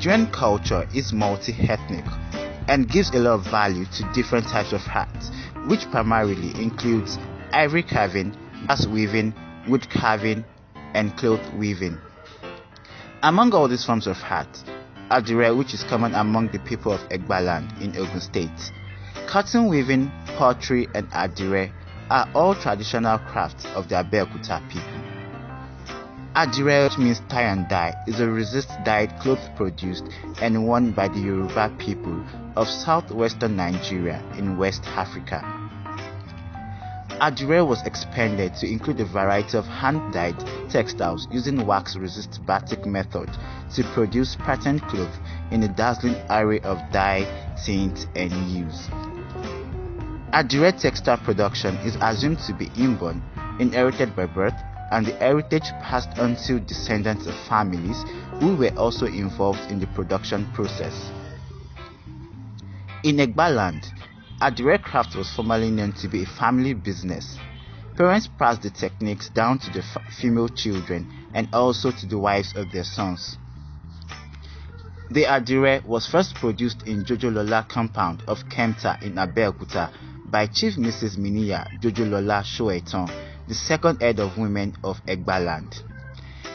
Nigerian culture is multi-ethnic and gives a lot of value to different types of hats, which primarily includes ivory carving, glass weaving, wood carving, and cloth weaving. Among all these forms of hats, Adire, which is common among the people of Egbaland in Ogun State, cotton weaving, pottery, and Adire are all traditional crafts of the Abeokuta people. Adire, which means tie and dye, is a resist-dyed cloth produced and worn by the Yoruba people of southwestern Nigeria in West Africa. Adire was expanded to include a variety of hand-dyed textiles using wax-resist batik method to produce patterned cloth in a dazzling array of dye, tints, and hues. Adire textile production is assumed to be inborn, inherited by birth, and the heritage passed on to descendants of families who were also involved in the production process. In Egbaland, Adire craft was formerly known to be a family business. Parents passed the techniques down to the female children and also to the wives of their sons. The Adire was first produced in Jojolola compound of Kemta in Abeokuta by Chief Mrs. Miniya Jojolola Shoeton, the second head of women of Egbaland.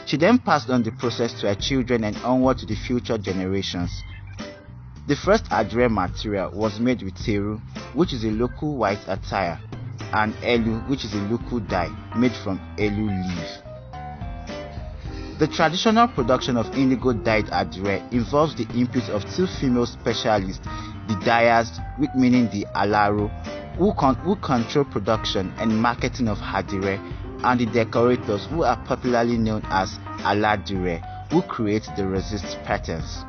She then passed on the process to her children and onward to the future generations. The first Adire material was made with teru, which is a local white attire, and elu, which is a local dye made from elu leaf. The traditional production of indigo dyed Adire involves the input of two female specialists, the dyers, meaning the alaro, who control production and marketing of Adire, and the decorators, who are popularly known as aladire, who create the resist patterns.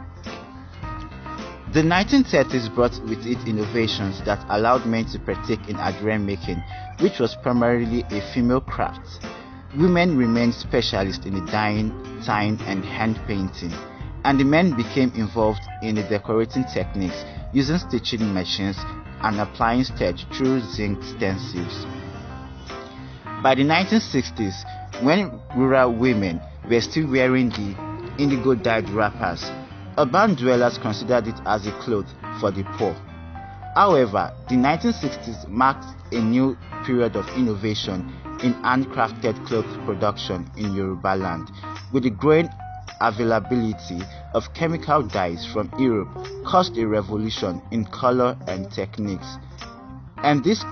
The 1930s brought with it innovations that allowed men to partake in Adire making, which was primarily a female craft. Women remained specialists in the dyeing, tying, and hand painting, and the men became involved in the decorating techniques using stitching machines and applying starch through zinc stencils. By the 1960s, when rural women were still wearing the indigo dyed wrappers, urban dwellers considered it as a cloth for the poor. However, the 1960s marked a new period of innovation in handcrafted cloth production in Yorubaland, with the growing availability of chemical dyes from Europe caused a revolution in color and techniques. And this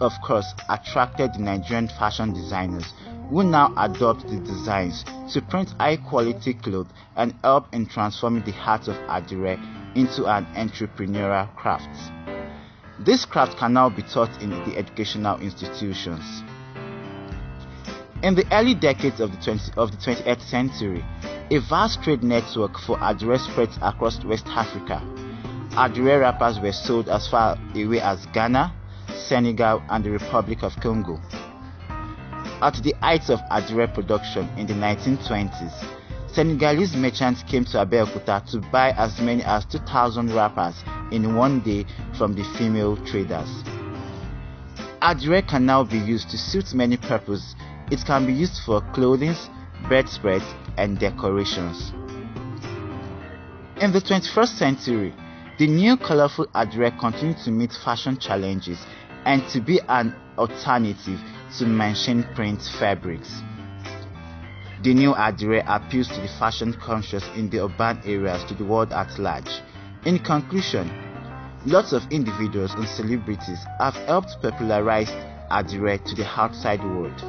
of course attracted the Nigerian fashion designers, who now adopt the designs to print high quality clothes and help in transforming the art of Adire into an entrepreneurial craft. This craft can now be taught in the educational institutions. In the early decades of the 20th century, a vast trade network for Adire spreads across West Africa. Adire wrappers were sold as far away as Ghana, Senegal, and the Republic of Congo. At the height of Adire production in the 1920s, Senegalese merchants came to Abeokuta to buy as many as 2,000 wrappers in one day from the female traders. Adire can now be used to suit many purposes. It can be used for clothing, bedspreads, and decorations. In the 21st century, the new colorful Adire continued to meet fashion challenges and to be an alternative to machine print fabrics. The new Adire appeals to the fashion conscious in the urban areas to the world at large. In conclusion, lots of individuals and celebrities have helped popularize Adire to the outside world.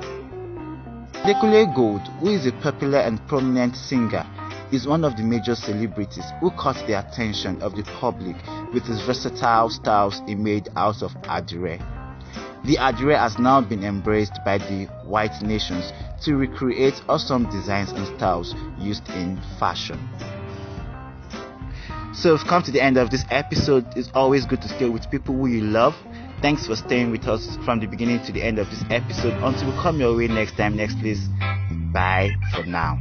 Dekule Gold, who is a popular and prominent singer, is one of the major celebrities who caught the attention of the public with his versatile styles he made out of Adire. The Adire has now been embraced by the white nations to recreate awesome designs and styles used in fashion. So we've come to the end of this episode. It's always good to stay with people who you love. Thanks for staying with us from the beginning to the end of this episode. Until we come your way next time, next please. Bye for now.